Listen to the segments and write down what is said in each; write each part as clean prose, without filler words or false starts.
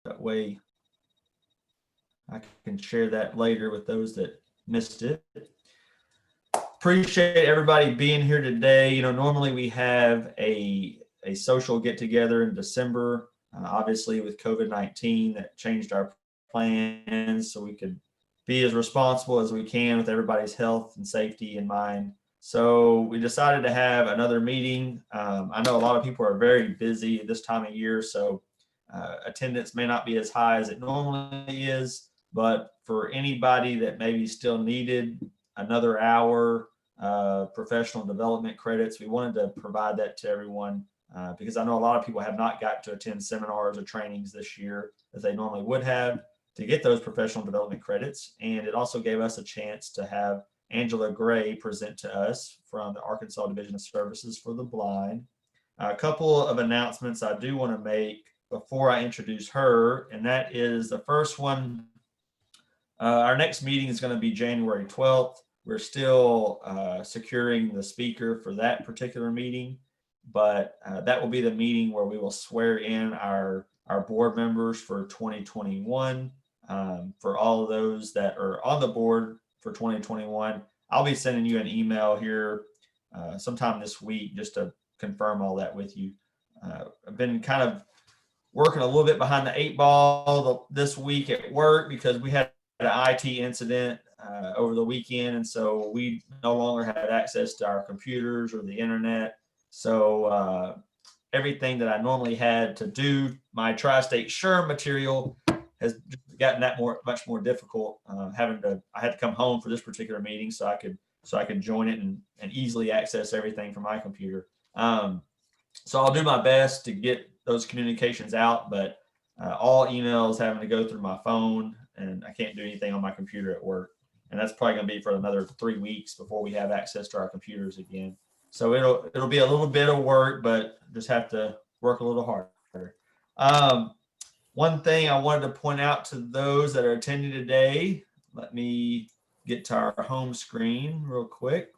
That way I can share that later with those that missed it. Appreciate everybody being here today. Normally we have a social get together in December. Obviously, with COVID-19, that changed our plans so we could be as responsible as we can with everybody's health and safety in mind. So we decided to have another meeting. I know a lot of people are very busy this time of year, so attendance may not be as high as it normally is. But for anybody that maybe still needed another hour professional development credits, we wanted to provide that to everyone because I know a lot of people have not got to attend seminars or trainings this year as they normally would have to get those professional development credits. And it also gave us a chance to have Angela Gray present to us from the Arkansas Division of Services for the Blind. A couple of announcements I do want to make before I introduce her, and that is the first one. Our next meeting is going to be January 12th. We're still securing the speaker for that particular meeting, but that will be the meeting where we will swear in our board members for 2021. For all of those that are on the board for 2021, I'll be sending you an email here sometime this week just to confirm all that with you. I've been kind of working a little bit behind the 8 ball this week at work because we had an IT incident over the weekend, and so we no longer had access to our computers or the internet. So everything that I normally had to do my tri-state SHRM material has gotten that much more difficult. I had to come home for this particular meeting so I could join it and easily access everything from my computer. So I'll do my best to get those communications out, but all emails having to go through my phone, and I can't do anything on my computer at work. And that's probably going to be for another 3 weeks before we have access to our computers again. So it'll be a little bit of work, but just have to work a little harder. One thing I wanted to point out to those that are attending today, let me get to our home screen real quick.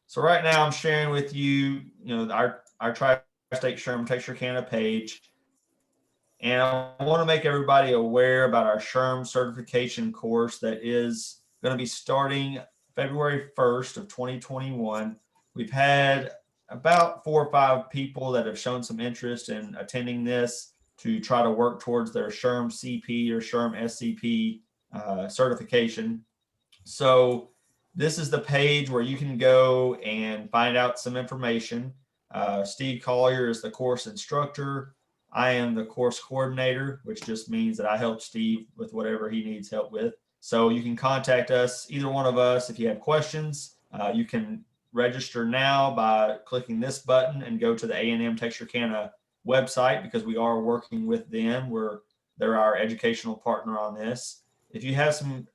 So right now I'm sharing with you, our Tri-State SHRM Texarkana page. And I want to make everybody aware about our SHRM certification course that is going to be starting February 1st of 2021. We've had about 4 or 5 people that have shown some interest in attending this to try to work towards their SHRM CP or SHRM SCP certification. So this is the page where you can go and find out some information. Steve Collier is the course instructor. I am the course coordinator, which just means that I help Steve with whatever he needs help with. So you can contact us, either one of us, if you have questions. You can register now by clicking this button and go to the A&M Texarkana website because we are working with them. They're our educational partner on this. If you have some,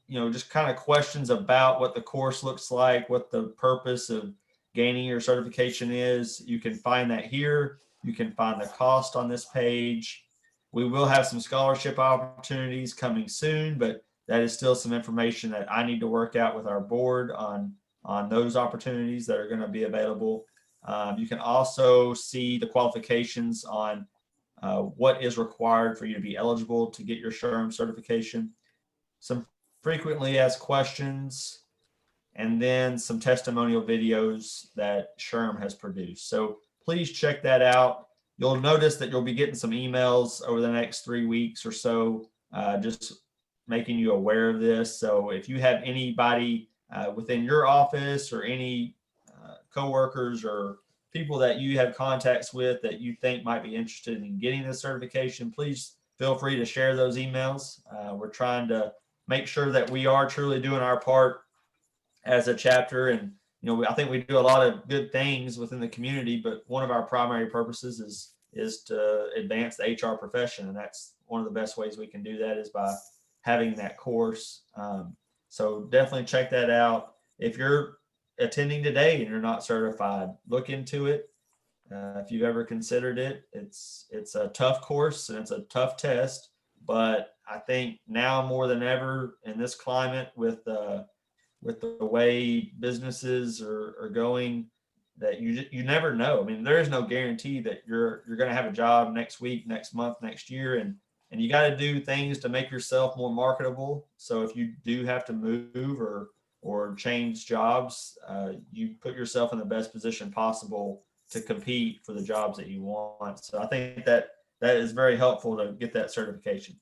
just kind of questions about what the course looks like, what the purpose of gaining your certification is, you can find that here. You can find the cost on this page. We will have some scholarship opportunities coming soon, but that is still some information that I need to work out with our board on those opportunities that are going to be available. You can also see the qualifications on what is required for you to be eligible to get your SHRM certification, some frequently asked questions, and then some testimonial videos that SHRM has produced. So please check that out. You'll notice that you'll be getting some emails over the next 3 weeks or so, just making you aware of this. So if you have anybody within your office or any coworkers or people that you have contacts with that you think might be interested in getting this certification, please feel free to share those emails. We're trying to make sure that we are truly doing our part as a chapter. And, I think we do a lot of good things within the community, but one of our primary purposes is to advance the HR profession. And that's one of the best ways we can do that is by having that course. So definitely check that out. If you're attending today and you're not certified, look into it. If you've ever considered it, it's a tough course and it's a tough test, but I think now more than ever in this climate with the way businesses are going, that you never know. I mean, there is no guarantee that you're going to have a job next week, next month, next year, and and you got to do things to make yourself more marketable. So if you do have to move or change jobs, you put yourself in the best position possible to compete for the jobs that you want. So I think that that is very helpful to get that certification.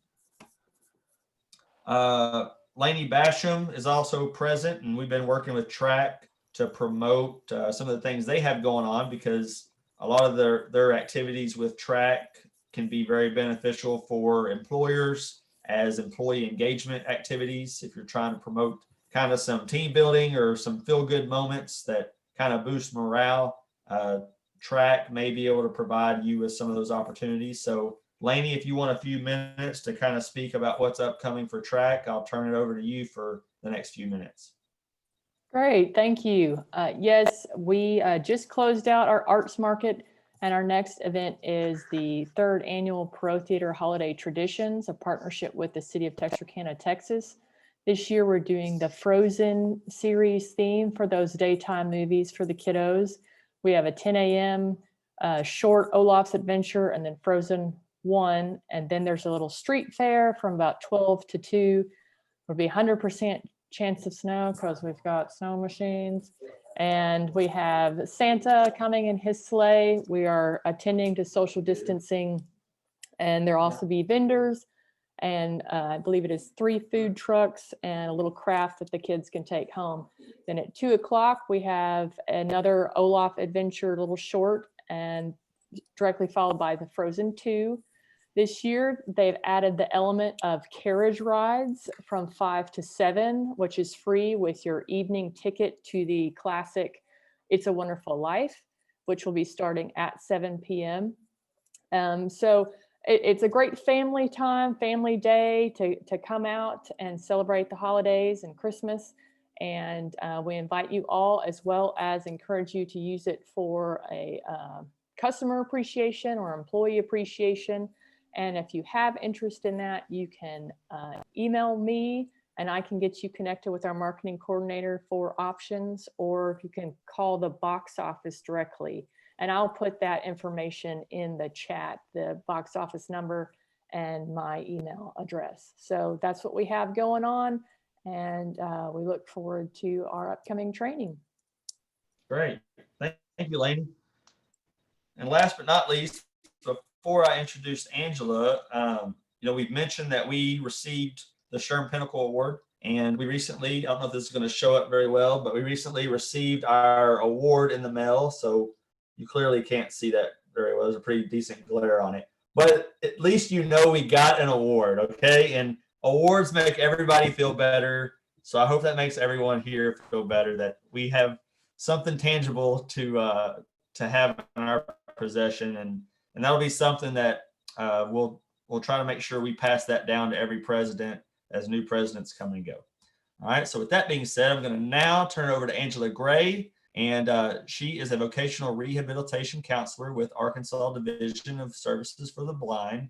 Laney Basham is also present, and we've been working with Track to promote some of the things they have going on, because a lot of their activities with Track can be very beneficial for employers as employee engagement activities. If you're trying to promote kind of some team building or some feel good moments that kind of boost morale, Track may be able to provide you with some of those opportunities. So Laney, if you want a few minutes to kind of speak about what's upcoming for Track, I'll turn it over to you for the next few minutes. Great, thank you. Yes, we just closed out our arts market, and our next event is the 3rd annual Pro Theater Holiday Traditions, a partnership with the city of Texarkana, Texas. This year we're doing the Frozen series theme for those daytime movies for the kiddos. We have a 10 a.m. Short Olaf's Adventure, and then Frozen 1, and then there's a little street fair from about 12 to 2. There'll be 100% chance of snow because we've got snow machines, and we have Santa coming in his sleigh. We are attending to social distancing, and there'll also be vendors, and I believe it is 3 food trucks and a little craft that the kids can take home. Then at 2 o'clock we have another Olaf Adventure little short, and directly followed by the Frozen 2. This year, they've added the element of carriage rides from 5 to 7, which is free with your evening ticket to the classic It's a Wonderful Life, which will be starting at 7 p.m. So it's a great family time, family day to come out and celebrate the holidays and Christmas. And we invite you all, as well as encourage you to use it for a customer appreciation or employee appreciation. And if you have interest in that, you can email me and I can get you connected with our marketing coordinator for options, or you can call the box office directly. And I'll put that information in the chat, the box office number and my email address. So that's what we have going on. And we look forward to our upcoming training. Great. Thank you, Laney. And last but not least, before I introduce Angela, we've mentioned that we received the SHRM Pinnacle Award, and we recently, I don't know if this is going to show up very well, but we recently received our award in the mail. So you clearly can't see that very well. There's a pretty decent glare on it, but at least we got an award, okay? And awards make everybody feel better. So I hope that makes everyone here feel better, that we have something tangible to have in our possession, and that'll be something that we'll try to make sure we pass that down to every president as new presidents come and go. All right. So with that being said, I'm going to now turn it over to Angela Gray, and she is a vocational rehabilitation counselor with Arkansas Division of Services for the Blind.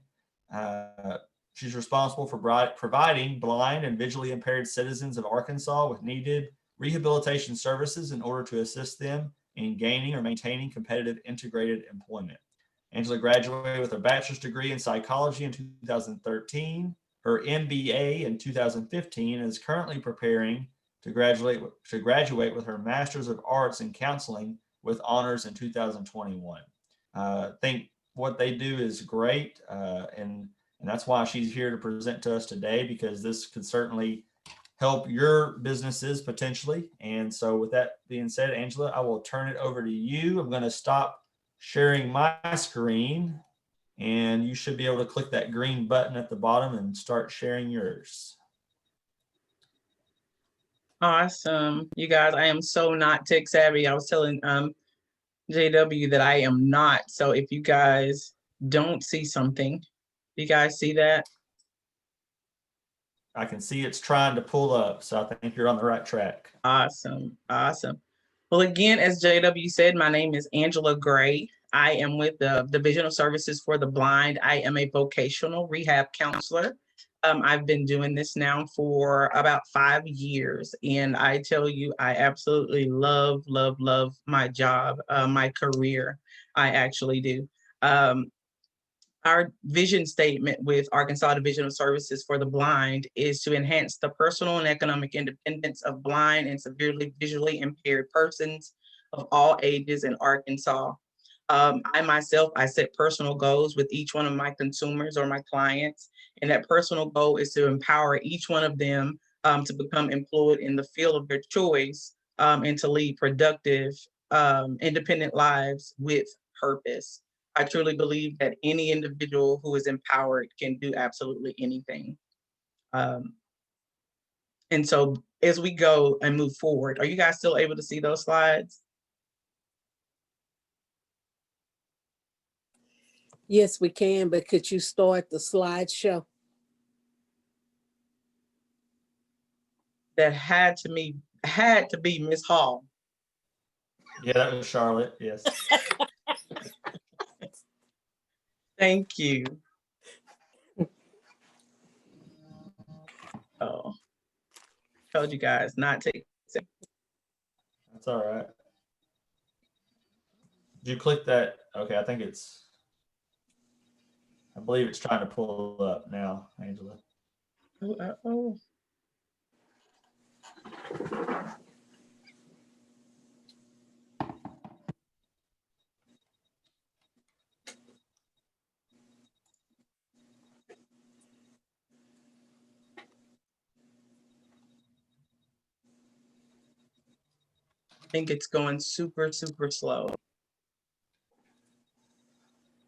She's responsible for providing blind and visually impaired citizens of Arkansas with needed rehabilitation services in order to assist them in gaining or maintaining competitive integrated employment. Angela graduated with her bachelor's degree in psychology in 2013, her MBA in 2015, and is currently preparing to graduate with her Master's of Arts in Counseling with honors in 2021. I think what they do is great, and that's why she's here to present to us today, because this could certainly help your businesses potentially. And so with that being said, Angela, I will turn it over to you. I'm going to stop sharing my screen, and you should be able to click that green button at the bottom and start sharing yours. Awesome. You guys, I am so not tech savvy. I was telling JW that I am not. So if you guys don't see something, you guys see that? I can see it's trying to pull up, so I think you're on the right track. Awesome. Awesome. Well, again, as JW said, my name is Angela Gray. I am with the Division of Services for the Blind. I am a vocational rehab counselor. I've been doing this now for about 5 years, and I tell you, I absolutely love my job, my career. I actually do. Our vision statement with Arkansas Division of Services for the Blind is to enhance the personal and economic independence of blind and severely visually impaired persons of all ages in Arkansas. I myself, I set personal goals with each one of my consumers or my clients, and that personal goal is to empower each one of them to become employed in the field of their choice and to lead productive, independent lives with purpose. I truly believe that any individual who is empowered can do absolutely anything. And so as we go and move forward, are you guys still able to see those slides? Yes, we can, but could you start the slideshow? That had to be Miss Hall. Yeah, that was Charlotte. Yes. Thank you. Oh, told you guys not to. That's all right. Did you click that? Okay, I believe it's trying to pull up now, Angela. Oh. I think it's going super, super slow.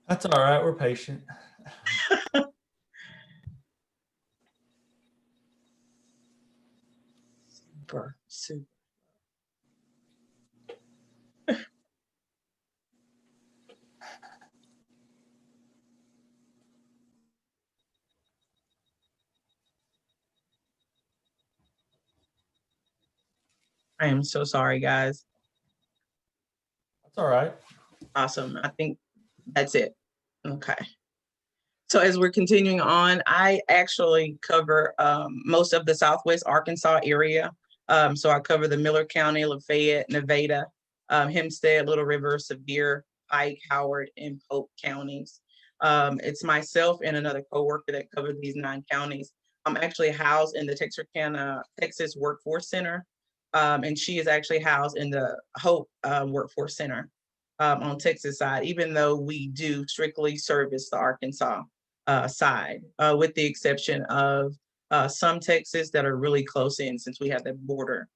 That's all right. We're patient. Super. I am so sorry, guys. That's all right. Awesome. I think that's it. Okay. So as we're continuing on, I actually cover most of the Southwest Arkansas area. So I cover the Miller County, Lafayette, Nevada, Hempstead, Little River, Sevier, Pike, Howard, and Polk counties. It's myself and another coworker that cover these 9 counties. I'm actually housed in the Texarkana, Texas Workforce Center, and she is actually housed in the Hope Workforce Center on Texas side, even though we do strictly service the Arkansas side, with the exception of some Texas that are really close in since we have that border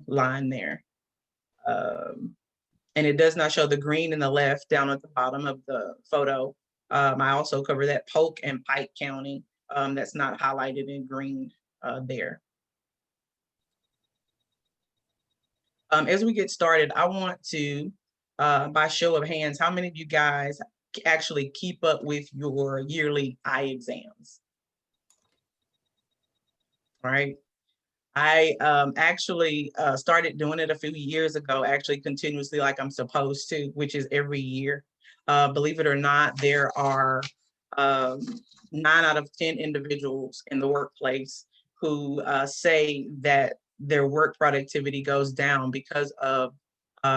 line there. And it does not show the green in the left down at the bottom of the photo. I also cover that Polk and Pike County that's not highlighted in green there. As we get started, I want to, by show of hands, how many of you guys actually keep up with your yearly eye exams? All right. I actually started doing it a few years ago, actually continuously like I'm supposed to, which is every year. Believe it or not, there are 9 out of 10 individuals in the workplace who say that their work productivity goes down because of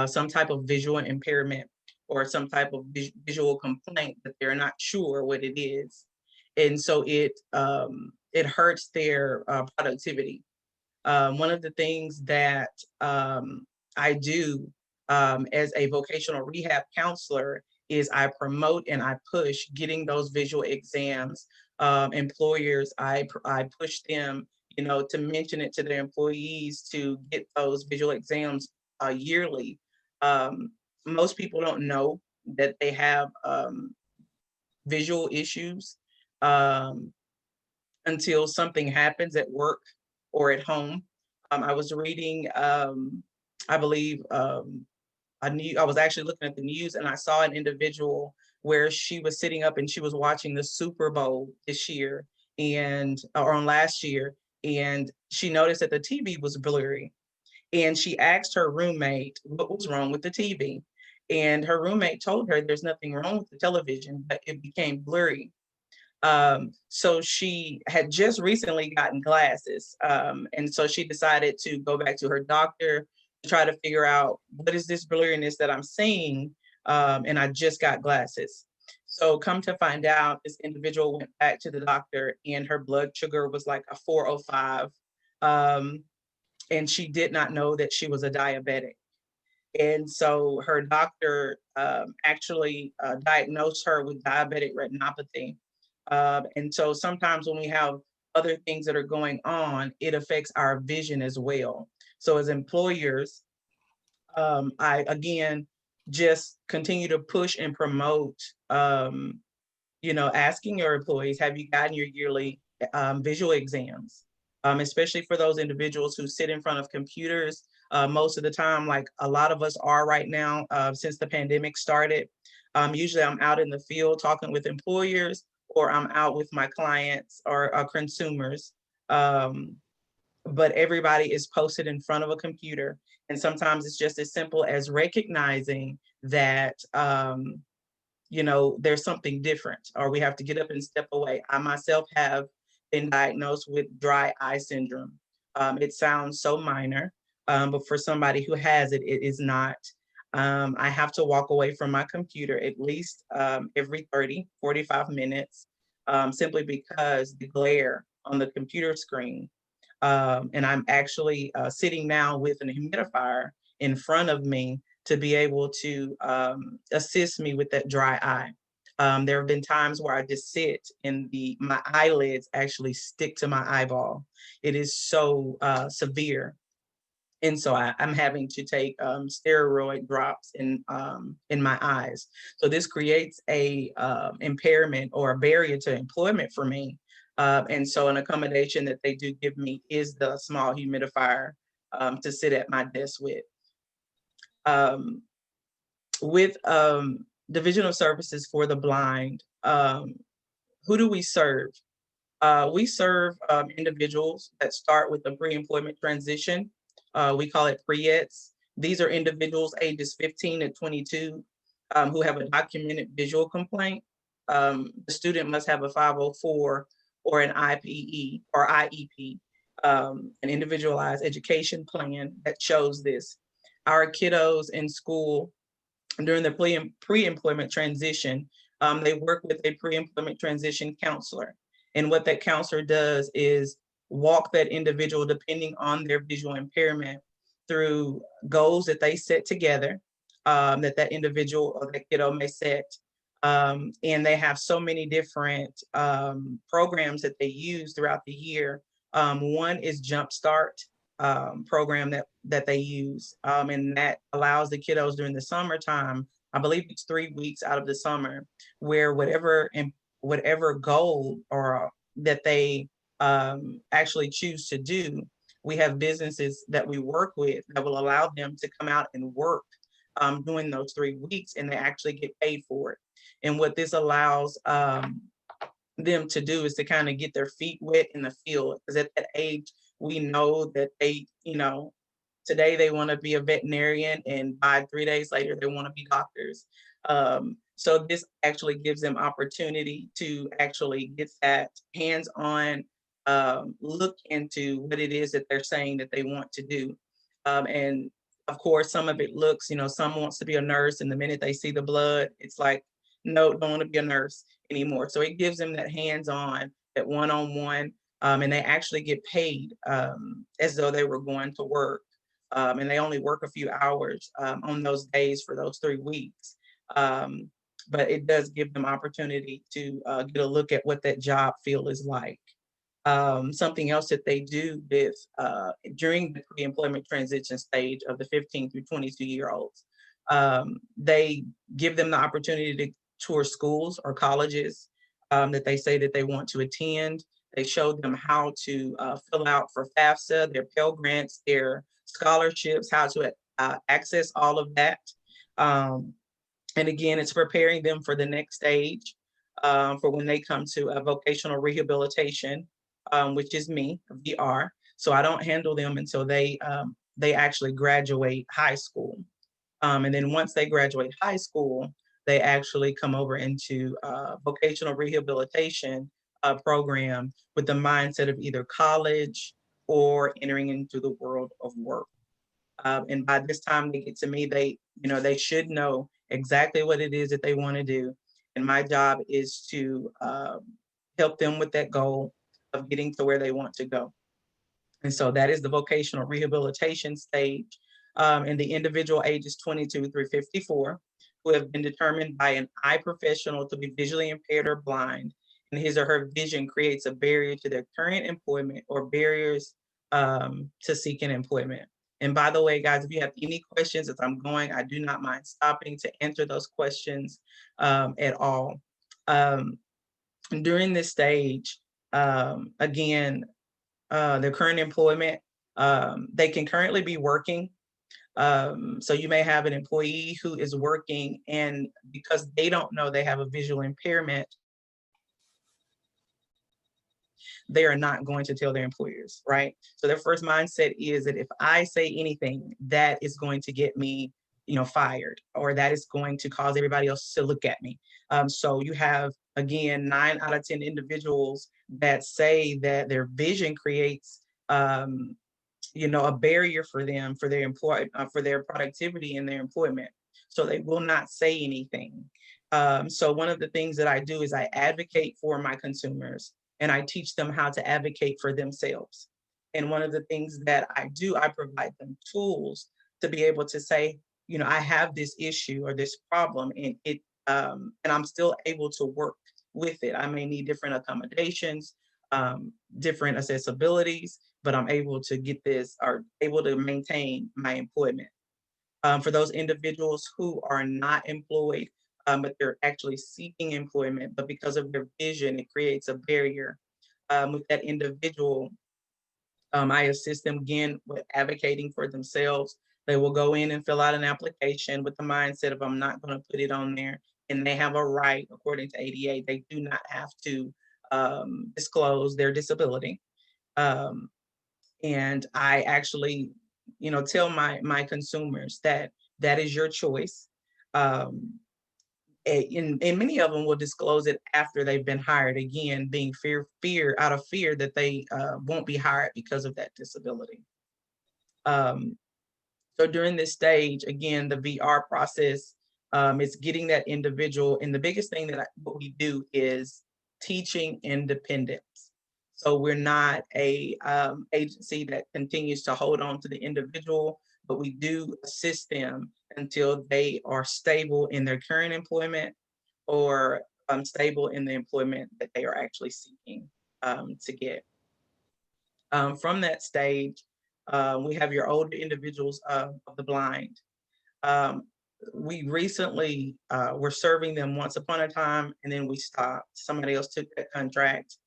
some type of visual impairment or some type of visual complaint that they're not sure what it is. And so it hurts their productivity. One of the things that I do as a vocational rehab counselor is I promote and I push getting those visual exams. Employers, I push them, to mention it to their employees to get those visual exams yearly. Most people don't know that they have visual issues until something happens at work or at home. I was reading, I believe, I was actually looking at the news and I saw an individual where she was sitting up and she was watching the Super Bowl this year or on last year, and she noticed that the TV was blurry. And she asked her roommate what was wrong with the TV. And her roommate told her there's nothing wrong with the television, but it became blurry. So she had just recently gotten glasses. And so she decided to go back to her doctor to try to figure out what is this blurriness that I'm seeing. And I just got glasses. So come to find out, this individual went back to the doctor and her blood sugar was like a 405. And she did not know that she was a diabetic. And so her doctor actually diagnosed her with diabetic retinopathy. And so sometimes when we have other things that are going on, it affects our vision as well. So as employers, I again just continue to push and promote, asking your employees, have you gotten your yearly visual exams? Especially for those individuals who sit in front of computers most of the time, like a lot of us are right now since the pandemic started. Usually I'm out in the field talking with employers, or I'm out with my clients or consumers. But everybody is posted in front of a computer. And sometimes it's just as simple as recognizing that, there's something different, or we have to get up and step away. I myself have been diagnosed with dry eye syndrome. It sounds so minor, but for somebody who has it, it is not. I have to walk away from my computer at least every 45 minutes, simply because the glare on the computer screen. And I'm actually sitting now with an humidifier in front of me to be able to assist me with that dry eye. There have been times where I just sit and my eyelids actually stick to my eyeball. It is so severe. And so I'm having to take steroid drops in my eyes. So this creates a impairment or a barrier to employment for me. And so an accommodation that they do give me is the small humidifier to sit at my desk with. With Division of Services for the Blind, who do we serve? We serve individuals that start with a pre-employment transition. We call it pre-ETS. These are individuals ages 15 to 22 who have a documented visual complaint. The student must have a 504 or an IPE or IEP, an individualized education plan that shows this. Our kiddos in school during the pre-employment transition, they work with a pre-employment transition counselor. And what that counselor does is walk that individual, depending on their visual impairment, through goals that they set together, that individual or that kiddo may set. And they have so many different programs that they use throughout the year. One is Jumpstart program that they use, and that allows the kiddos during the summertime. I believe it's 3 weeks out of the summer, where whatever goal or that they actually choose to do, we have businesses that we work with that will allow them to come out and work during those 3 weeks, and they actually get paid for it. And what this allows them to do is to kind of get their feet wet in the field, because at that age, we know that they, today they want to be a veterinarian, and by 3 days later, they want to be doctors. So this actually gives them opportunity to actually get that hands-on look into what it is that they're saying that they want to do. And of course, some of it looks, some wants to be a nurse, and the minute they see the blood, it's like, no, don't want to be a nurse anymore. So it gives them that hands-on, that one-on-one, and they actually get paid as though they were going to work. And they only work a few hours on those days for those 3 weeks. But it does give them opportunity to get a look at what that job field is like. Something else that they do with during the pre-employment transition stage of the 15 through 22-year-olds, they give them the opportunity to tour schools or colleges that they say that they want to attend. They show them how to fill out for FAFSA, their Pell Grants, their scholarships, how to access all of that. And again, it's preparing them for the next stage, for when they come to a vocational rehabilitation, which is me, VR. So I don't handle them until they actually graduate high school. And then once they graduate high school, they actually come over into vocational rehabilitation program with the mindset of either college or entering into the world of work. And by this time they get to me, they should know exactly what it is that they want to do. And my job is to help them with that goal of getting to where they want to go. And so that is the vocational rehabilitation stage. And the individual ages 22 through 54 who have been determined by an eye professional to be visually impaired or blind, and his or her vision creates a barrier to their current employment or barriers to seeking employment. And by the way, guys, if you have any questions as I'm going, I do not mind stopping to answer those questions at all. During this stage, again, their current employment, they can currently be working. So you may have an employee who is working, and because they don't know they have a visual impairment, they are not going to tell their employers, right? So their first mindset is that if I say anything, that is going to get me, fired, or that is going to cause everybody else to look at me. So you have, again, 9 out of 10 individuals that say that their vision creates, a barrier for them, for their for their productivity and their employment. So they will not say anything. So one of the things that I do is I advocate for my consumers, and I teach them how to advocate for themselves. And one of the things that I do, I provide them tools to be able to say, I have this issue or this problem, and and I'm still able to work with it. I may need different accommodations, different accessibilities, but I'm able to get this, or able to maintain my employment. For those individuals who are not employed, but they're actually seeking employment, but because of their vision, it creates a barrier with that individual. I assist them again with advocating for themselves. They will go in and fill out an application with the mindset of, I'm not going to put it on there. And they have a right, according to ADA, they do not have to disclose their disability. And I actually, tell my consumers that that is your choice. And many of them will disclose it after they've been hired, again, being out of fear that they won't be hired because of that disability. So during this stage, again, the VR process is getting that individual. And the biggest thing that what we do is teaching independence. So we're not a agency that continues to hold on to the individual, but we do assist them until they are stable in their current employment, or stable in the employment that they are actually seeking to get. From that stage, we have your older individuals of the blind. We recently were serving them once upon a time, and then we stopped. Somebody else took that contract.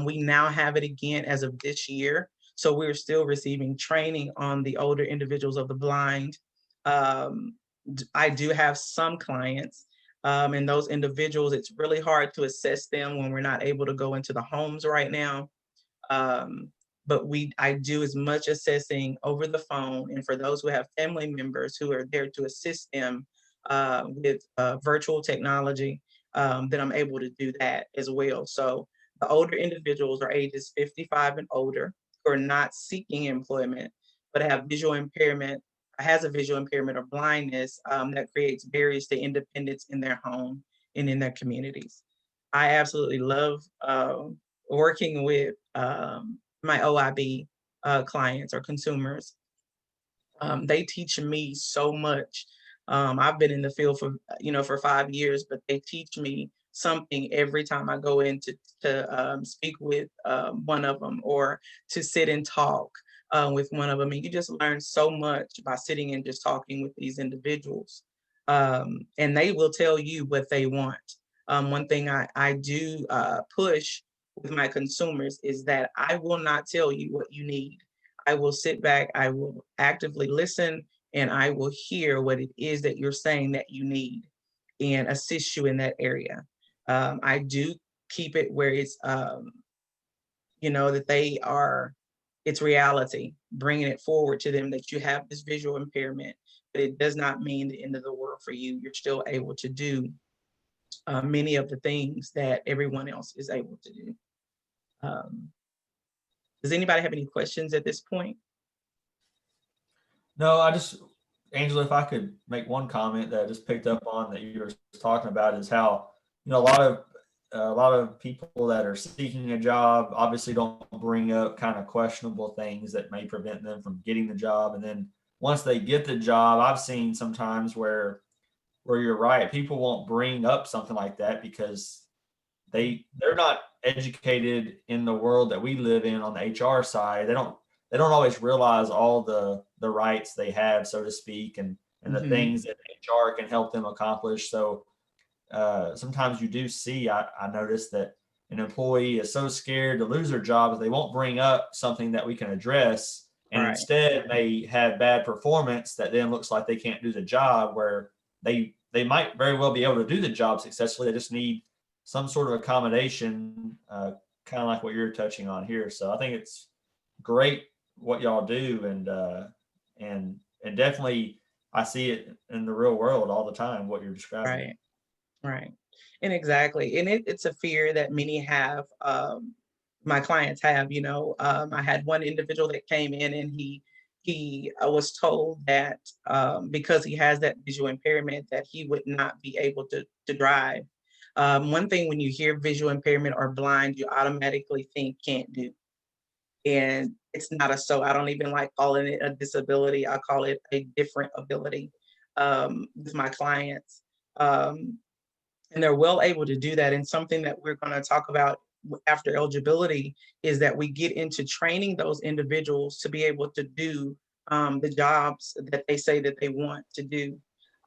We now have it again as of this year. So we're still receiving training on the older individuals of the blind. I do have some clients, and those individuals, it's really hard to assess them when we're not able to go into the homes right now. But I do as much assessing over the phone, and for those who have family members who are there to assist them with virtual technology, then I'm able to do that as well. So the older individuals are ages 55 and older who are not seeking employment, but have visual impairment, has a visual impairment or blindness that creates barriers to independence in their home and in their communities. I absolutely love working with my OIB clients or consumers. They teach me so much. I've been in the field for 5 years, but they teach me something every time I go in to speak with one of them, or to sit and talk with one of them. And you just learn so much by sitting and just talking with these individuals. And they will tell you what they want. One thing I do push with my consumers is that I will not tell you what you need. I will sit back, I will actively listen, and I will hear what it is that you're saying that you need, and assist you in that area. I do keep it where it's, that it's reality, bringing it forward to them that you have this visual impairment, but it does not mean the end of the world for you. You're still able to do many of the things that everyone else is able to do. Does anybody have any questions at this point? No, Angela, if I could make one comment that I just picked up on that you were talking about, is how, a lot of people that are seeking a job obviously don't bring up kind of questionable things that may prevent them from getting the job. And then once they get the job, I've seen sometimes where you're right, people won't bring up something like that because they're not educated in the world that we live in on the HR side. They don't always realize all the rights they have, so to speak, and the Mhm. things that HR can help them accomplish. So sometimes you do see, I noticed that an employee is so scared to lose their job that they won't bring up something that we can address, and Right. instead they have bad performance that then looks like they can't do the job, where they might very well be able to do the job successfully. They just need some sort of accommodation, kind of like what you're touching on here. So I think it's great what y'all do, and definitely I see it in the real world all the time, what you're describing. Right. Right. And exactly. And it's a fear that many have, my clients have, I had one individual that came in and he was told that because he has that visual impairment that he would not be able to drive. One thing when you hear visual impairment or blind, you automatically think can't do. And it's not I don't even like calling it a disability. I call it a different ability with my clients. Um, and they're well able to do that. And something that we're going to talk about after eligibility is that we get into training those individuals to be able to do the jobs that they say that they want to do.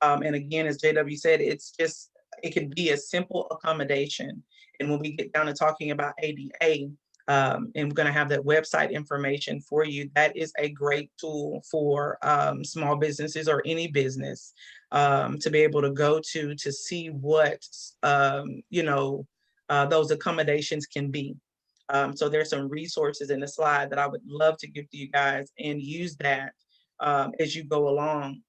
And again, as JW said, it can be a simple accommodation. And when we get down to talking about ADA, and we're going to have that website information for you, that is a great tool for small businesses or any business to be able to go to see what those accommodations can be. So there's some resources in the slide that I would love to give to you guys and use that as you go along,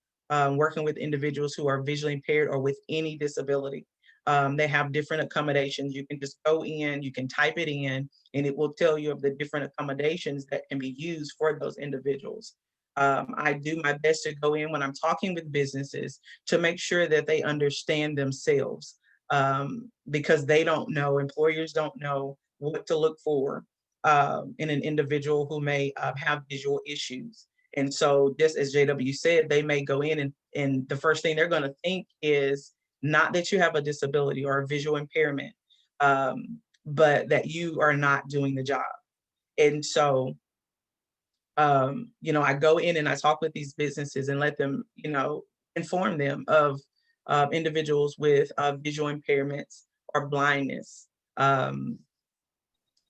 working with individuals who are visually impaired or with any disability. They have different accommodations. You can just go in, you can type it in, and it will tell you of the different accommodations that can be used for those individuals. I do my best to go in when I'm talking with businesses to make sure that they understand themselves, because they don't know, employers don't know what to look for in an individual who may have visual issues. And so just as JW said, they may go in and the first thing they're going to think is not that you have a disability or a visual impairment, but that you are not doing the job. And so I go in and I talk with these businesses and let them, inform them of individuals with visual impairments or blindness.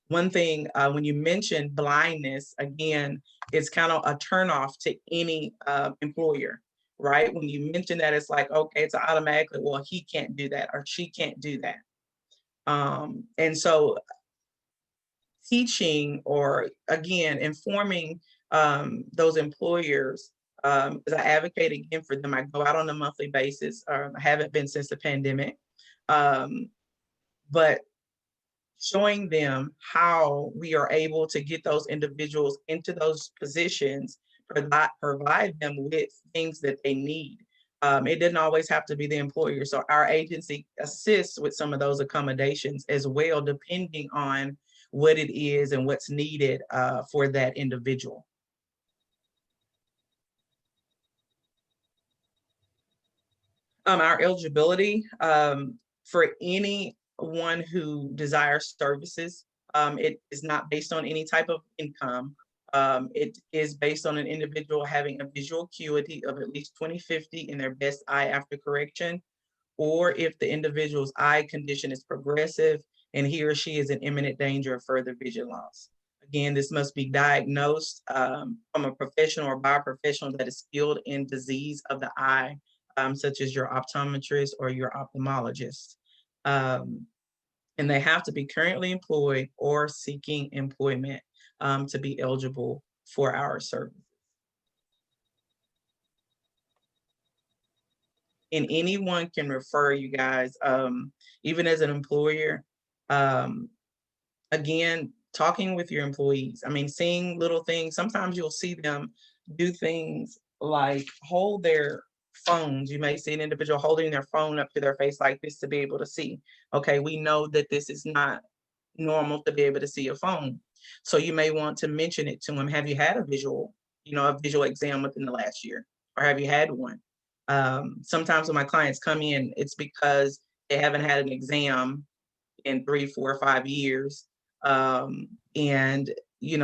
One thing, when you mention blindness, again, it's kind of a turnoff to any employer, right? When you mention that, it's like, okay, it's automatically, well, he can't do that or she can't do that. And so teaching or again informing those employers, as I advocate again for them. I go out on a monthly basis. I haven't been since the pandemic, but showing them how we are able to get those individuals into those positions, provide them with things that they need. It didn't always have to be the employer. So our agency assists with some of those accommodations as well, depending on what it is and what's needed for that individual. Our eligibility for anyone who desires services, it is not based on any type of income. It is based on an individual having a visual acuity of at least 20/50 in their best eye after correction, or if the individual's eye condition is progressive and he or she is in imminent danger of further vision loss. Again, this must be diagnosed from a professional or by a professional that is skilled in disease of the eye, such as your optometrist or your ophthalmologist. And they have to be currently employed or seeking employment to be eligible for our services. And anyone can refer you guys, even as an employer. Again, talking with your employees. I mean, seeing little things. Sometimes you'll see them do things like hold their phones. You may see an individual holding their phone up to their face like this to be able to see. Okay, we know that this is not normal to be able to see a phone. So you may want to mention it to them. Have you had a visual exam within the last year? Or have you had one? Sometimes when my clients come in, it's because they haven't had an exam in 3, 4, 5 years. And,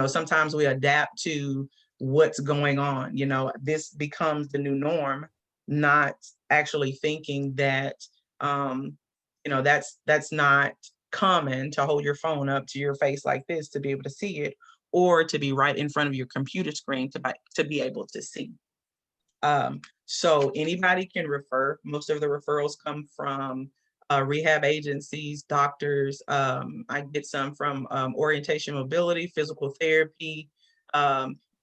sometimes we adapt to what's going on. This becomes the new norm, not actually thinking that, that's not common to hold your phone up to your face like this to be able to see it, or to be right in front of your computer screen to be able to see. So anybody can refer. Most of the referrals come from rehab agencies, doctors. I get some from orientation mobility, physical therapy.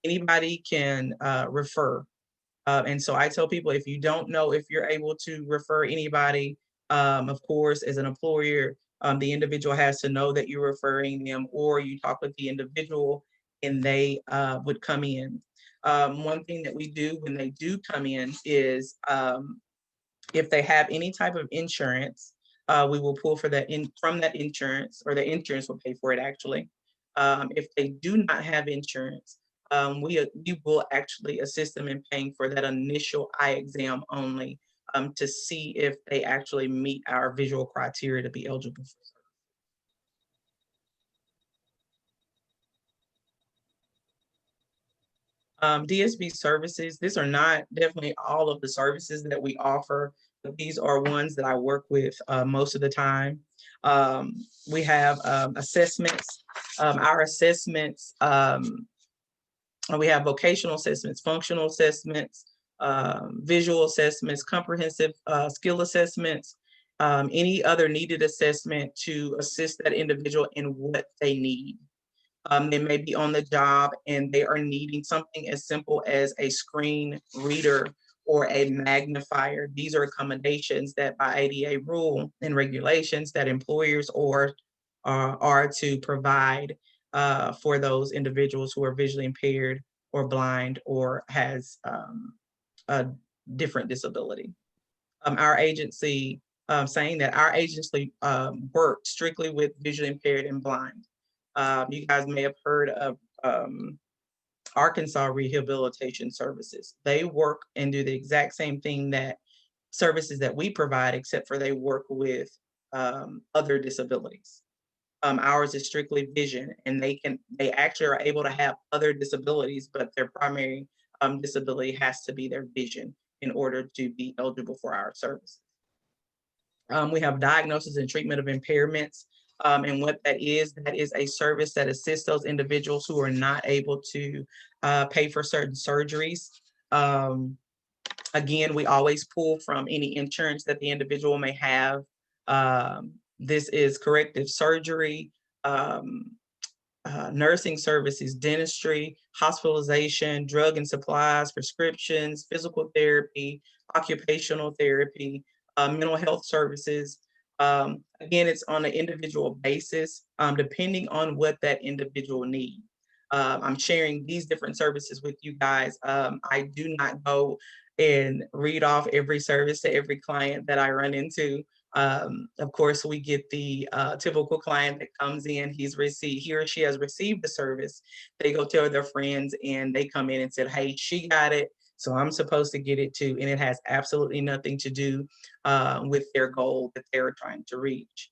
Anybody can refer. And so I tell people, if you don't know if you're able to refer anybody, of course, as an employer, the individual has to know that you're referring them, or you talk with the individual and they would come in. One thing that we do when they do come in is if they have any type of insurance, we will pull for that from that insurance, or the insurance will pay for it actually. If they do not have insurance, we will actually assist them in paying for that initial eye exam only, to see if they actually meet our visual criteria to be eligible for service. DSB services, these are not definitely all of the services that we offer, but these are ones that I work with most of the time. We have assessments. Our assessments, we have vocational assessments, functional assessments, visual assessments, comprehensive skill assessments, any other needed assessment to assist that individual in what they need. They may be on the job and they are needing something as simple as a screen reader or a magnifier. These are accommodations that by ADA rule and regulations that employers are to provide for those individuals who are visually impaired or blind or has a different disability. Our agency, saying that our agency works strictly with visually impaired and blind. You guys may have heard of Arkansas Rehabilitation Services. They work and do the exact same thing that services that we provide, except for they work with other disabilities. Ours is strictly vision, and they actually are able to have other disabilities, but their primary disability has to be their vision in order to be eligible for our services. We have diagnosis and treatment of impairments. And what that is a service that assists those individuals who are not able to pay for certain surgeries. Again, we always pull from any insurance that the individual may have. This is corrective surgery, nursing services, dentistry, hospitalization, drug and supplies, prescriptions, physical therapy, occupational therapy, mental health services. Again, it's on an individual basis, depending on what that individual needs. I'm sharing these different services with you guys. I do not go and read off every service to every client that I run into. Of course, we get the typical client that comes in, he or she has received the service. They go tell their friends and they come in and said, hey, she got it, so I'm supposed to get it too. And it has absolutely nothing to do with their goal that they're trying to reach.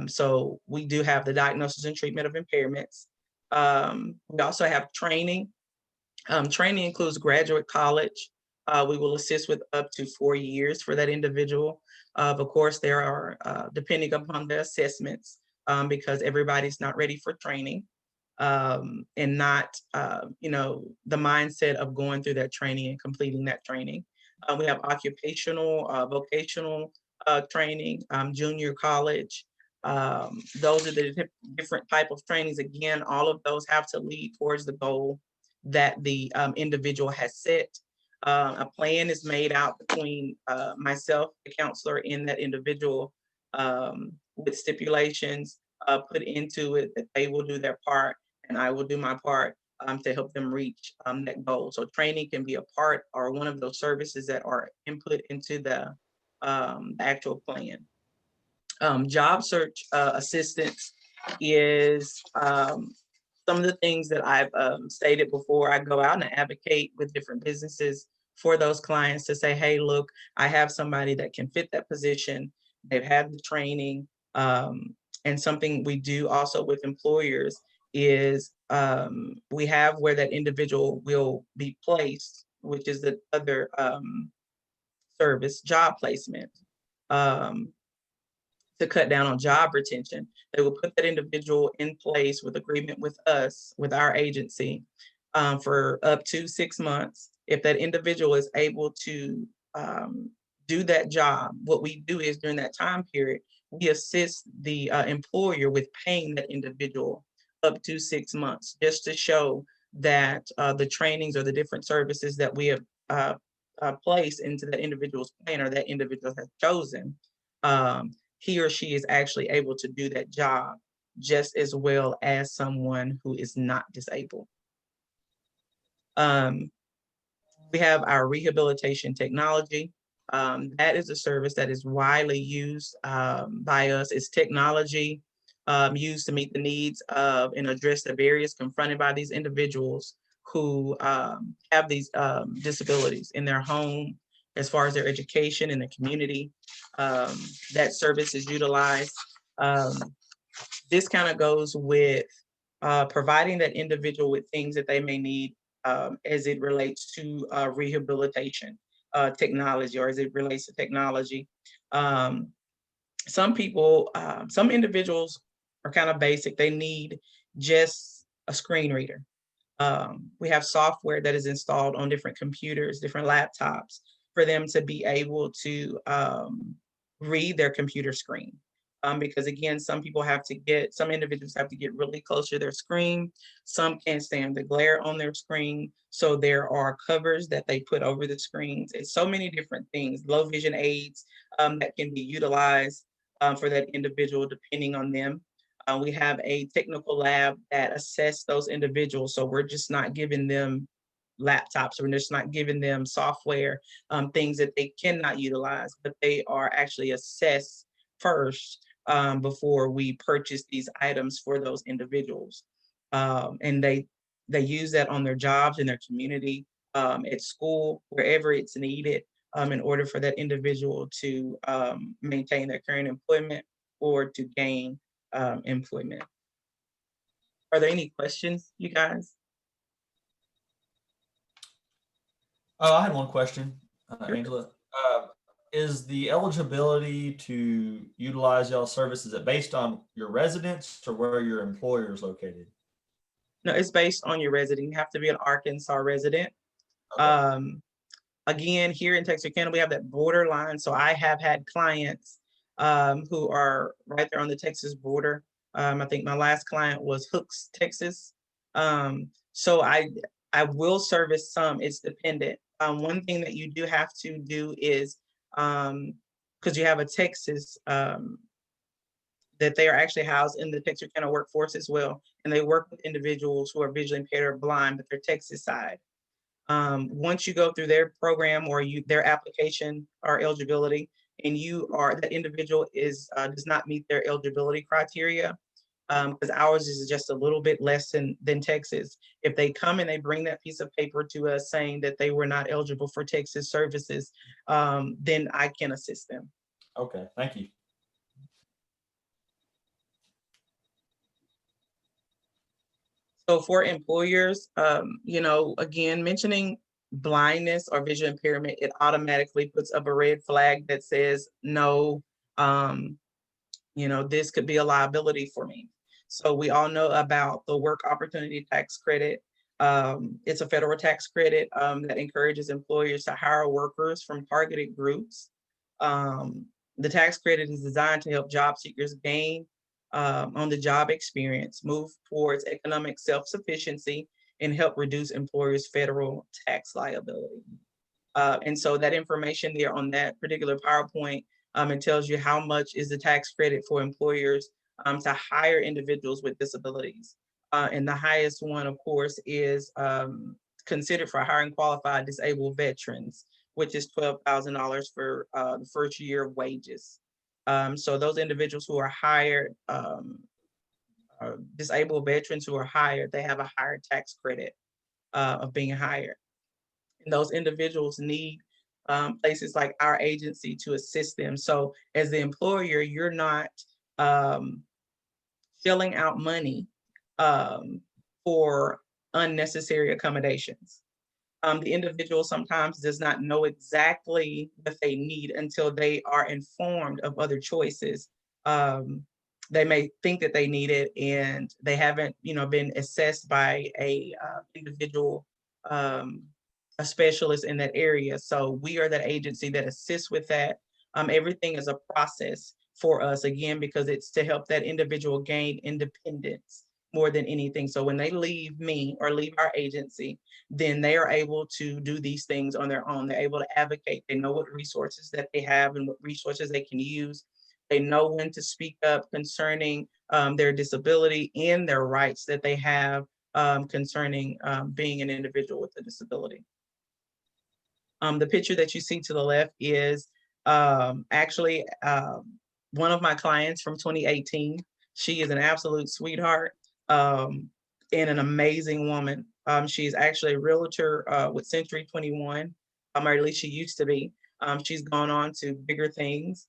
So we do have the diagnosis and treatment of impairments. We also have training. Training includes graduate college. We will assist with up to 4 years for that individual. Of course, there are, depending upon the assessments, because everybody's not ready for training, and not, the mindset of going through that training and completing that training. We have occupational, vocational training, junior college. Those are the different type of trainings. Again, all of those have to lead towards the goal that the individual has set. A plan is made out between myself, the counselor, and that individual, with stipulations put into it that they will do their part and I will do my part. to help them reach that goal. So training can be a part or one of those services that are input into the actual plan. Job search assistance is some of the things that I've stated before. I go out and I advocate with different businesses for those clients to say, hey, look, I have somebody that can fit that position. They've had the training. And something we do also with employers is we have where that individual will be placed, which is the other service, job placement. To cut down on job retention, they will put that individual in place with agreement with us, with our agency, for up to 6 months. If that individual is able to do that job, what we do is during that time period, we assist the employer with paying that individual up to 6 months, just to show that the trainings or the different services that we have placed into that individual's plan or that individual has chosen, he or she is actually able to do that job just as well as someone who is not disabled. We have our rehabilitation technology. That is a service that is widely used by us. It's technology used to meet the needs of and address the barriers confronted by these individuals who have these disabilities in their home, as far as their education in the community. That service is utilized. This kind of goes with providing that individual with things that they may need as it relates to rehabilitation technology, or as it relates to technology. Some people, some individuals are kind of basic. They need just a screen reader. We have software that is installed on different computers, different laptops, for them to be able to read their computer screen. Because again, some individuals have to get really close to their screen. Some can't stand the glare on their screen. So there are covers that they put over the screens. It's so many different things, low vision aids that can be utilized for that individual depending on them. We have a technical lab that assess those individuals. So we're just not giving them laptops, we're just not giving them software, things that they cannot utilize, but they are actually assessed first before we purchase these items for those individuals. And they use that on their jobs, in their community, at school, wherever it's needed, in order for that individual to maintain their current employment or to gain employment. Are there any questions, you guys? Oh, I had one question, Sure. Angela. Is the eligibility to utilize y'all services, is it based on your residence or where your employer is located? No, it's based on your resident. You have to be an Arkansas resident. Okay. Again, here in Texarkana, we have that borderline. So I have had clients who are right there on the Texas border. I think my last client was Hooks, Texas. So I will service some. It's dependent. One thing that you do have to do is, because you have a Texas, that they are actually housed in the Texarkana workforce as well. And they work with individuals who are visually impaired or blind, but they're Texas side. Once you go through their program or their application or eligibility, and that individual does not meet their eligibility criteria, because ours is just a little bit less than Texas. If they come and they bring that piece of paper to us saying that they were not eligible for Texas services, then I can assist them. Okay, thank you. So for employers, again, mentioning blindness or vision impairment, it automatically puts up a red flag that says, no, this could be a liability for me. So we all know about the work opportunity tax credit. It's a federal tax credit that encourages employers to hire workers from targeted groups. The tax credit is designed to help job seekers gain on the job experience, move towards economic self-sufficiency, and help reduce employers' federal tax liability. And so that information there on that particular PowerPoint, it tells you how much is the tax credit for employers to hire individuals with disabilities. And the highest one, of course, is considered for hiring qualified disabled veterans, which is $12,000 for the first year of wages. So those individuals who are hired, disabled veterans who are hired, they have a higher tax credit of being hired. And those individuals need places like our agency to assist them. So as the employer, you're not shelling out money for unnecessary accommodations. The individual sometimes does not know exactly what they need until they are informed of other choices. They may think that they need it and they haven't, been assessed by a individual, a specialist in that area. So we are that agency that assists with that. Everything is a process for us, again, because it's to help that individual gain independence more than anything. So when they leave me or leave our agency, then they are able to do these things on their own. They're able to advocate. They know what resources that they have and what resources they can use. They know when to speak up concerning their disability and their rights that they have concerning being an individual with a disability. The picture that you see to the left is actually one of my clients from 2018. She is an absolute sweetheart and an amazing woman. She's actually a realtor with Century 21, or at least she used to be. She's gone on to bigger things.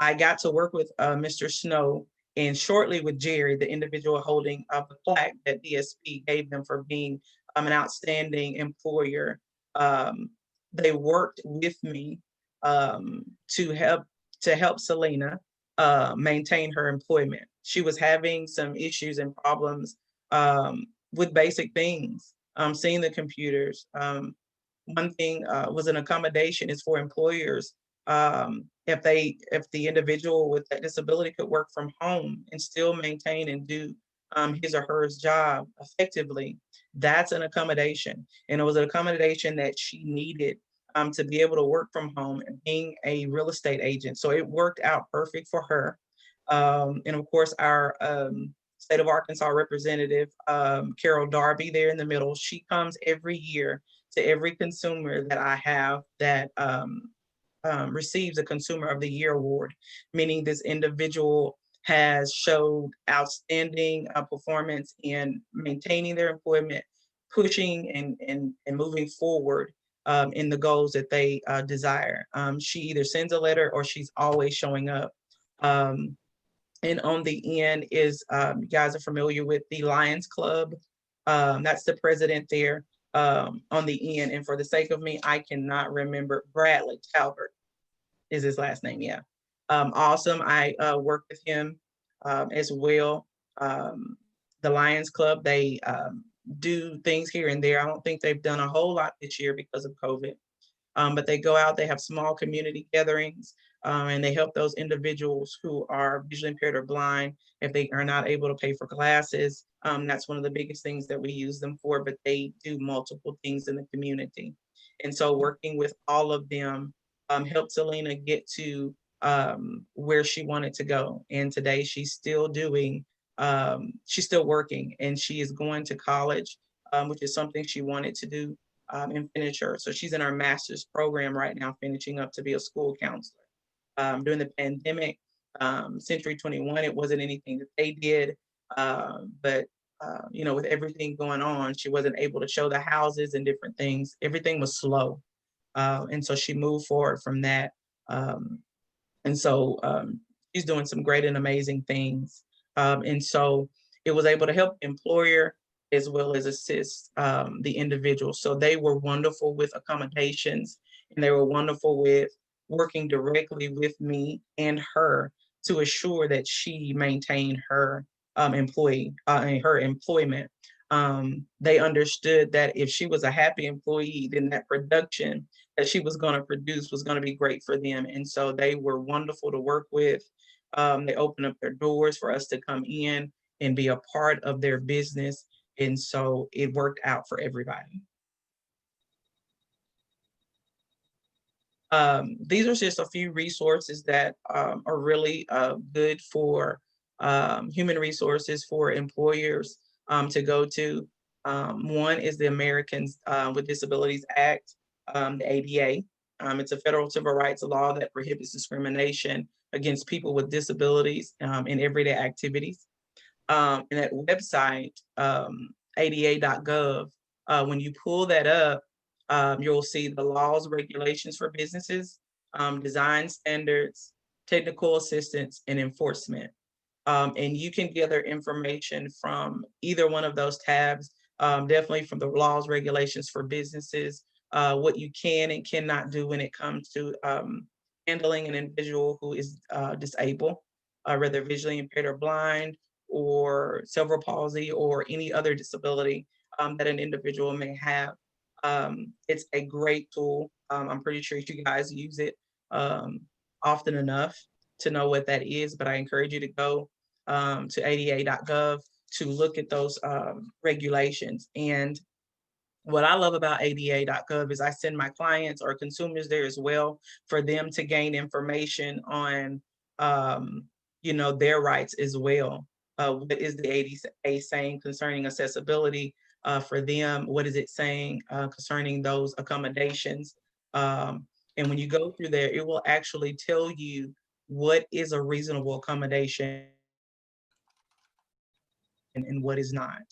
I got to work with Mr. Snow and shortly with Jerry, the individual holding the plaque that DSP gave them for being an outstanding employer. They worked with me to help Selena maintain her employment. She was having some issues and problems with basic things, seeing the computers. One thing was an accommodation is for employers. If the individual with that disability could work from home and still maintain and do his or her job effectively, that's an accommodation. And it was an accommodation that she needed to be able to work from home and being a real estate agent. So it worked out perfect for her. And of course, our state of Arkansas representative, Carol Darby, there in the middle, she comes every year to every consumer that I have that receives a Consumer of the Year award, meaning this individual has showed outstanding performance in maintaining their employment, pushing and moving forward in the goals that they desire. She either sends a letter or she's always showing up. And on the end is, you guys are familiar with the Lions Club. That's the president there on the end. And for the sake of me, I cannot remember. Bradley Talbert is his last name, yeah. Awesome, I work with him as well. The Lions Club, they do things here and there. I don't think they've done a whole lot this year because of COVID. But they go out, they have small community gatherings, and they help those individuals who are visually impaired or blind if they are not able to pay for classes. That's one of the biggest things that we use them for, but they do multiple things in the community. And so working with all of them helped Selena get to where she wanted to go. And today she's still she's still working, and she is going to college, which is something she wanted to do and finish her. So she's in her master's program right now, finishing up to be a school counselor. During the pandemic, Century 21, it wasn't anything that they did, but with everything going on, she wasn't able to show the houses and different things. Everything was slow. And so she moved forward from that. And so she's doing some great and amazing things. And so it was able to help the employer as well as assist the individual. So they were wonderful with accommodations, and they were wonderful with working directly with me and her to assure that she maintained her her employment. They understood that if she was a happy employee, then that production that she was going to produce was going to be great for them. And so they were wonderful to work with. They opened up their doors for us to come in and be a part of their business. And so it worked out for everybody. These are just a few resources that are really good for human resources for employers to go to. One is the Americans with Disabilities Act, the ADA. It's a federal civil rights law that prohibits discrimination against people with disabilities in everyday activities. And that website, ada.gov, when you pull that up, you'll see the laws, regulations for businesses, design standards, technical assistance, and enforcement. And you can gather information from either one of those tabs, definitely from the laws, regulations for businesses, what you can and cannot do when it comes to handling an individual who is disabled, whether visually impaired or blind, or cerebral palsy, or any other disability that an individual may have. It's a great tool. I'm pretty sure you guys use it often enough to know what that is, but I encourage you to go to ada.gov to look at those regulations. And what I love about ada.gov is I send my clients or consumers there as well for them to gain information on, their rights as well. What is the ADA saying concerning accessibility for them? What is it saying concerning those accommodations? And when you go through there, it will actually tell you what is a reasonable accommodation and what is not.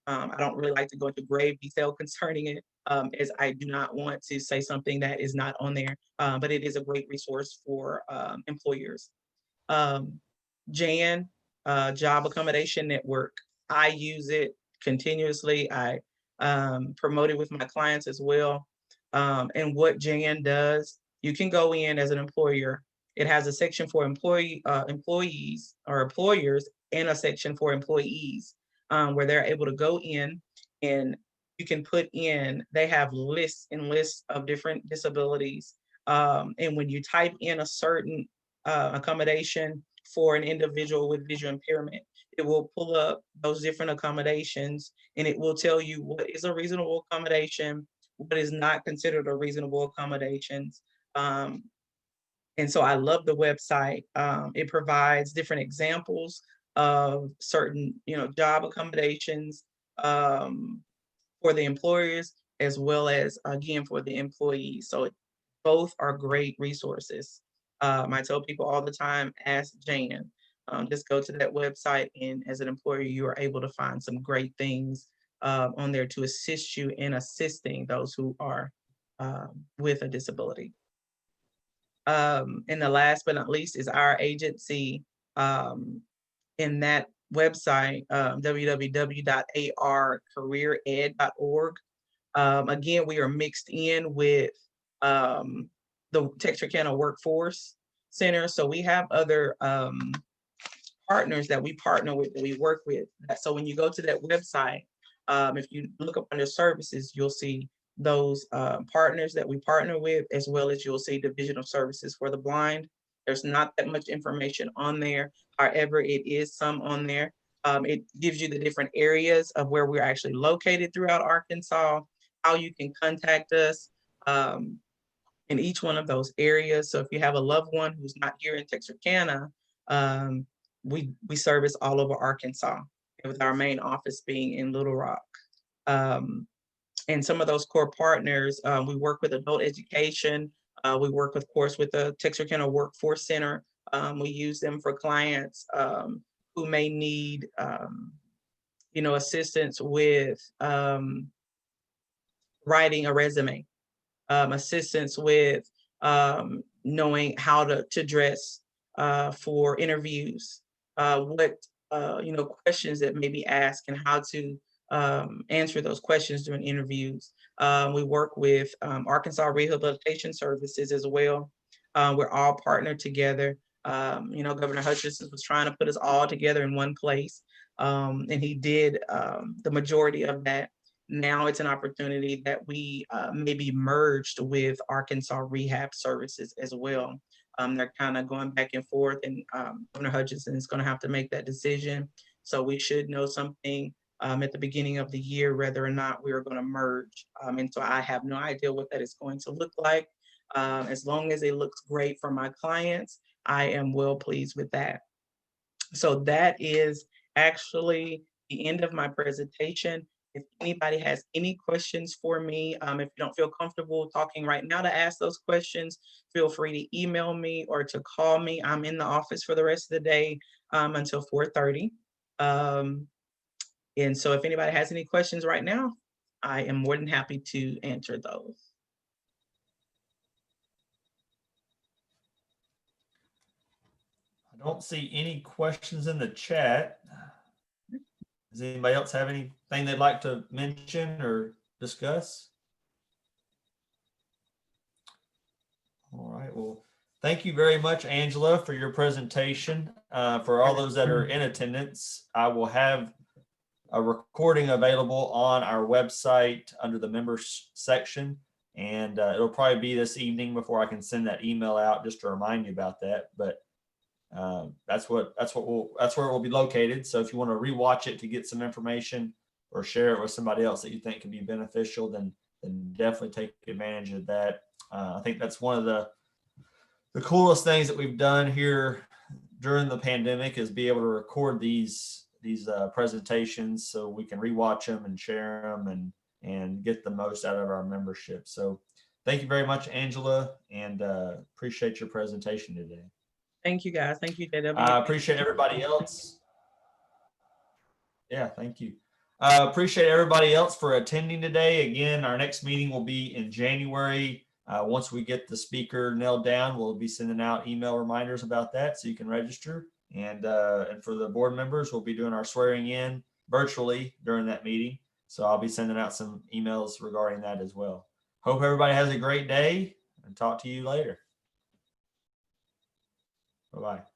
I don't really like to go into grave detail concerning it, as I do not want to say something that is not on there, but it is a great resource for employers. Jan, Job Accommodation Network, I use it continuously. I promote it with my clients as well. And what Jan does, you can go in as an employer. It has a section for employees or employers, and a section for employees, where they're able to go in and you can put in, they have lists and lists of different disabilities. And when you type in a certain accommodation for an individual with visual impairment, it will pull up those different accommodations, and it will tell you what is a reasonable accommodation, what is not considered a reasonable accommodations. And so I love the website. It provides different examples of certain, job accommodations for the employers, as well as, again, for the employees. So both are great resources. I tell people all the time, ask Jan. Just go to that website, and as an employer, you are able to find some great things on there to assist you in assisting those who are with a disability. And the last but not least is our agency in that website, www.arcareered.org. Again, we are mixed in with the Texarkana Workforce Center. So we have other partners that we partner with, that we work with. So when you go to that website, if you look up under services, you'll see those partners that we partner with, as well as you'll see Division of Services for the Blind. There's not that much information on there. However, it is some on there. It gives you the different areas of where we're actually located throughout Arkansas, how you can contact us in each one of those areas. So if you have a loved one who's not here in Texarkana, we service all over Arkansas, with our main office being in Little Rock. And some of those core partners, we work with adult education. We work, of course, with the Texarkana Workforce Center. We use them for clients who may need, assistance with writing a resume, assistance with knowing how to dress for interviews, what questions that may be asked, and how to answer those questions during interviews. We work with Arkansas Rehabilitation Services as well. We're all partnered together. Governor Hutchinson was trying to put us all together in one place, and he did the majority of that. Now it's an opportunity that we may be merged with Arkansas Rehab Services as well. They're kind of going back and forth, and Governor Hutchinson is going to have to make that decision. So we should know something at the beginning of the year, whether or not we are going to merge. And so I have no idea what that is going to look like. As long as it looks great for my clients, I am well pleased with that. So that is actually the end of my presentation. If anybody has any questions for me, if you don't feel comfortable talking right now to ask those questions, feel free to email me or to call me. I'm in the office for the rest of the day until 4:30. And so if anybody has any questions right now, I am more than happy to answer those. I don't see any questions in the chat. Does anybody else have anything they'd like to mention or discuss? All right, well, thank you very much, Angela, for your presentation. For all those that are in attendance, I will have a recording available on our website under the members section. And it'll probably be this evening before I can send that email out just to remind you about that. But that's where it will be located. So if you want to rewatch it to get some information or share it with somebody else that you think can be beneficial, then definitely take advantage of that. I think that's one of the coolest things that we've done here during the pandemic is be able to record these presentations so we can rewatch them and share them and get the most out of our membership. So thank you very much, Angela, and appreciate your presentation today. Thank you, guys. Thank you, JW. I appreciate everybody else. Yeah, thank you. Appreciate everybody else for attending today. Again, our next meeting will be in January. Once we get the speaker nailed down, we'll be sending out email reminders about that so you can register. And for the board members, we'll be doing our swearing in virtually during that meeting. So I'll be sending out some emails regarding that as well. Hope everybody has a great day and talk to you later. Bye-bye.